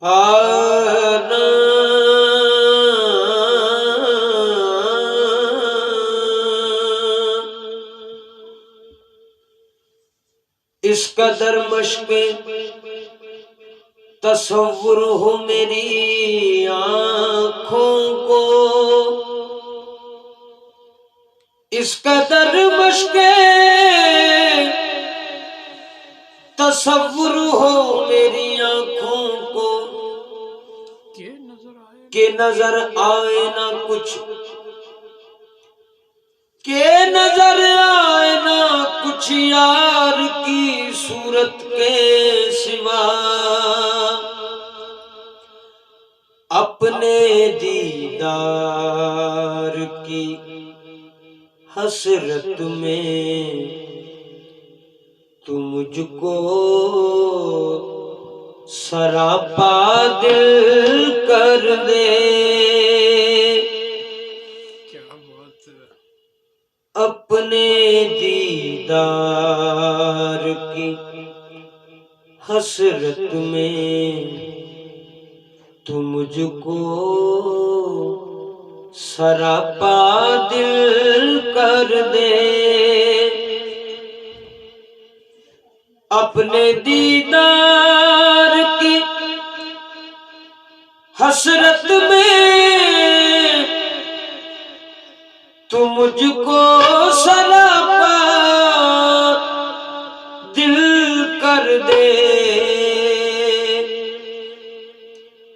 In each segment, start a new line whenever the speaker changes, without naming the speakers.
آنا اس قدر مشق تصور ہو میری آنکھوں کو، اس قدر مشق تصور ہو میری آنکھوں کو کہ نظر آئے نہ کچھ، کہ نظر آئے نہ کچھ یار کی صورت کے سوا، اپنے دیدار کی حسرت میں تو مجھ کو سراپا دل کر دے، اپنے دیدار کی حسرت میں تو مجھ کو سراپا دل کر دے، اپنے دیدار کی حسرت میں تو مجھ کو سراپا دل کر دے،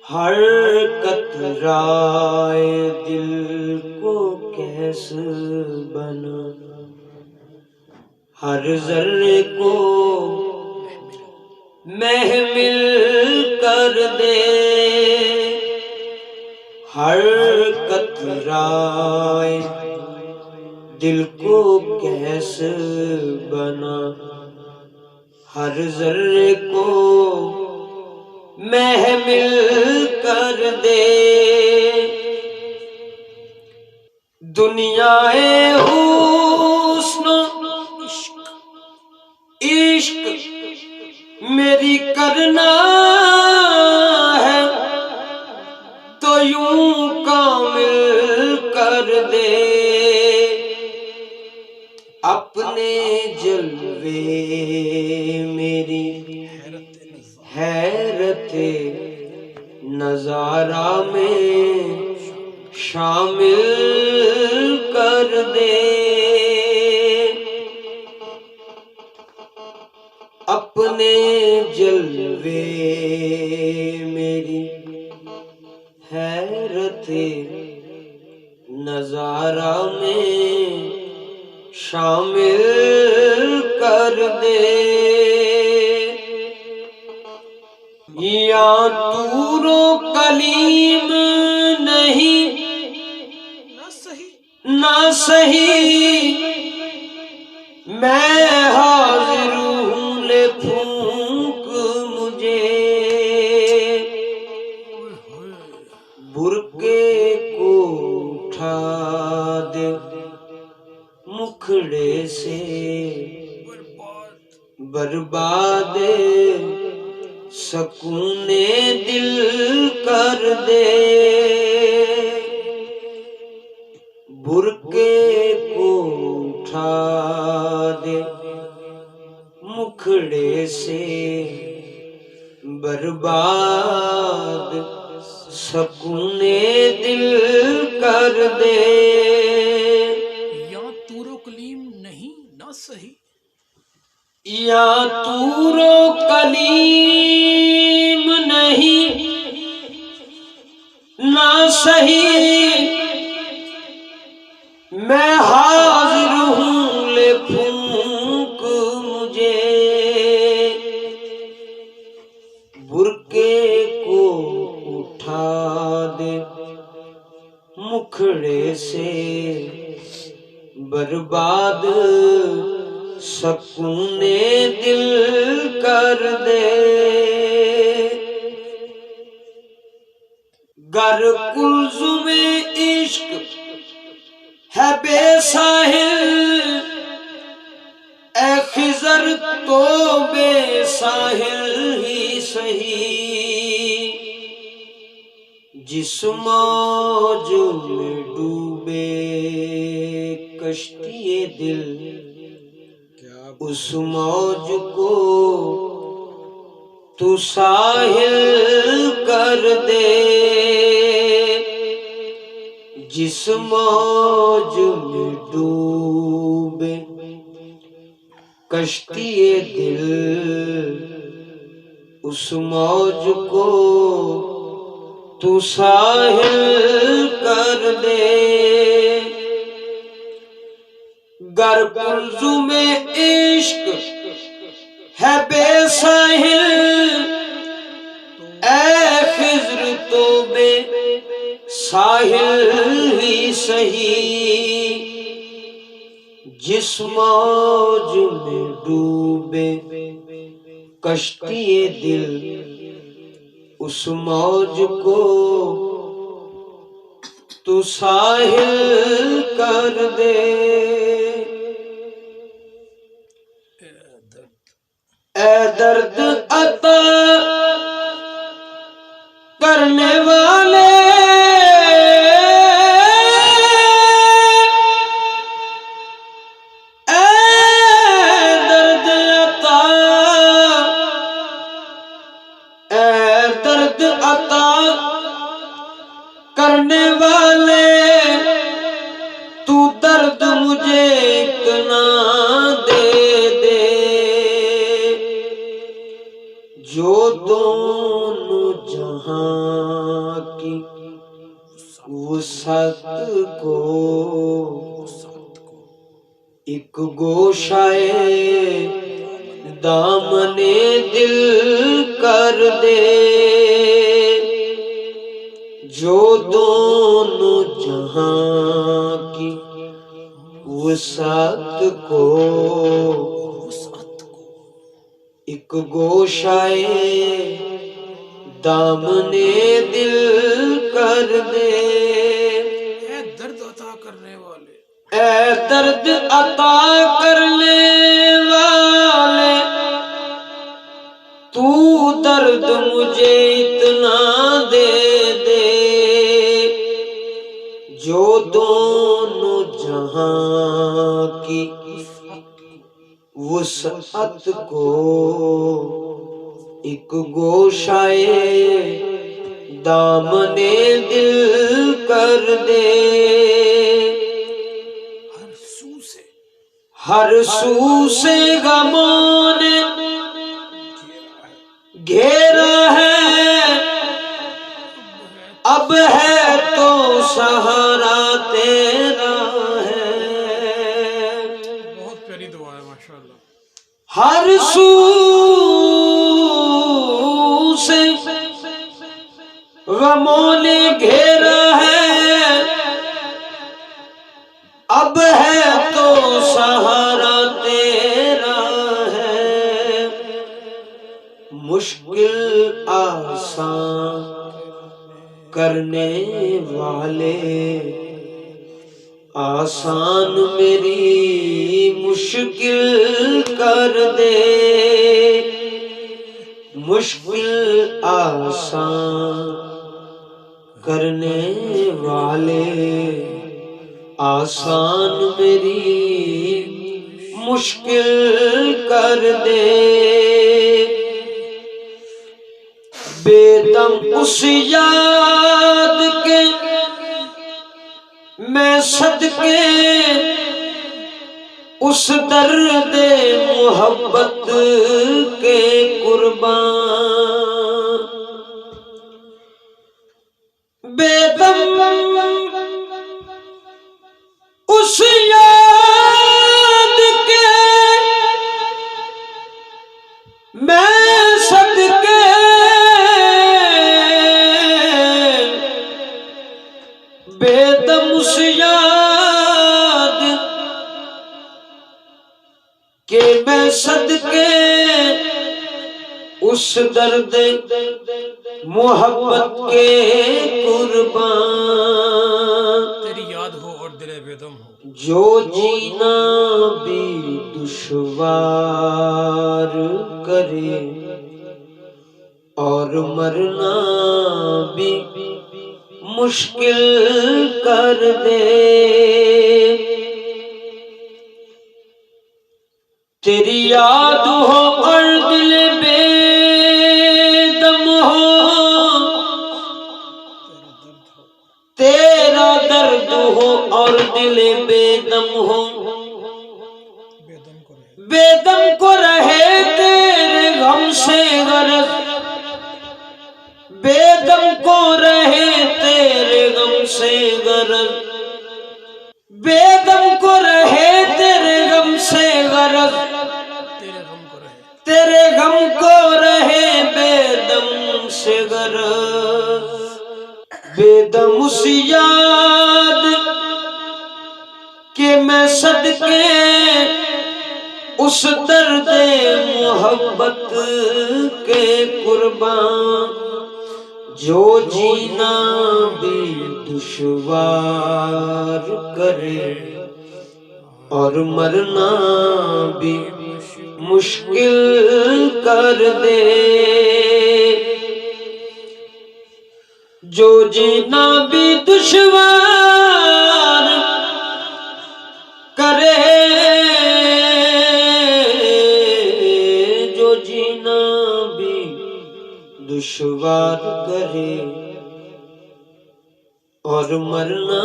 ہر قطرائے دل کو کیس بنا، ہر ذرے کو محمل کر دے، ہر قطرائے دل کو کیس بنا، ہر ذرے کو محمل کر دے، دنیا حسن عشق میری کرنا ہے تو یوں کامل کر دے، اپنے جلوے میری حیرت نظارہ میں شامل کر دے، اپنے جلوے میری حیرت نظارہ میں شامل کر دے، یا طور و کلیم نہیں نہ صحیح، میں حاضر ہوں لے پھونک مجھے، برقعے کو اٹھا دے مکھڑے سے، برباد سکون دل کر دے، برقعے کو اٹھا دے مکھڑے سے، برباد سکون دل کر دے،
یا طور و کلیم نہیں نہ صحیح،
یا طور و کلیم نہیں نہ صحیح، میں حاضر ہوں لے پھونک مجھے، برقعے کو اٹھا دے مکھڑے سے، برباد سکون دل کر دے، گر کلثوم عشق ہے بے ساحل، اے خضر تو بے ساحل ہی سہی، جس موج میں ڈوبے کشتی دل، اس موج کو تو ساحل کر دے، جس موج میں ڈوبے کشتی دل، اس موج کو تو ساحل کر دے۔ گر کلزم عشق ہے بے ساحل، اے خضر تو بے ساحل ہی سہی، جس موج میں ڈوبے کشتی دل، اس موج کو تو ساحل کر دے۔ اے درد عطا کرنے والے، درد عطا کرنے والے، تو درد مجھے اتنا دے دے، جو دونوں جہاں کی وسعت کو ایک گوشائے دامن دل کر دے، جو دونوں جہاں کی وسعت کو ایک گوشائے دامن دل کر دے۔
اے درد عطا کرنے والے،
اے درد عطا کرنے والے، تو درد مجھے اتنا دے دے، جو دونوں جہاں کی وسعت کو ایک گوشائے دامن دل کر دے، ہر سو سے غموں نے گھیرا ہے، اب ہے تو سہارا تیرا ہے۔
بہت پیاری دعا ہے ماشاءاللہ۔
ہر سو سے غموں نے گھیرا ہے، اب ہے تو سہارا تیرا ہے، مشکل آسان کرنے والے، آسان میری مشکل کر دے، مشکل آسان کرنے والے، آسان میری مشکل کر دے، بے دم اس یاد کے میں صدقے اس درد محبت کے قربان، بے دم اس یاد کے میں صدقے بے دم اس یاد کہ میں صدقے اس درد محبت کے قربان،
تیری یاد ہو اور دل بے دم ہو،
جو جینا بھی دشوار کرے اور مرنا بھی مشکل کر دے تیری یاد ہو اور دل بے دم ہو تیرا درد ہو اور دل بے دم ہو بے دم کو رہے تیرے غم سے غرض بے دم کو رہے تیرے غم سے غرض بے دم کو رہے تیرے غم سے غرض تیرے غم کو رہے بے دم سے غرض بے دم اس یاد کہ میں صدقے اس درد محبت کے قربان جو جینا بھی دشوار کرے اور مرنا بھی مشکل کر دے جو جینا بھی دشوار کرے جو جینا بھی دشوار کرے اور مرنا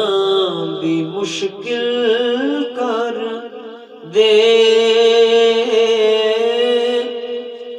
بھی مشکل کر دے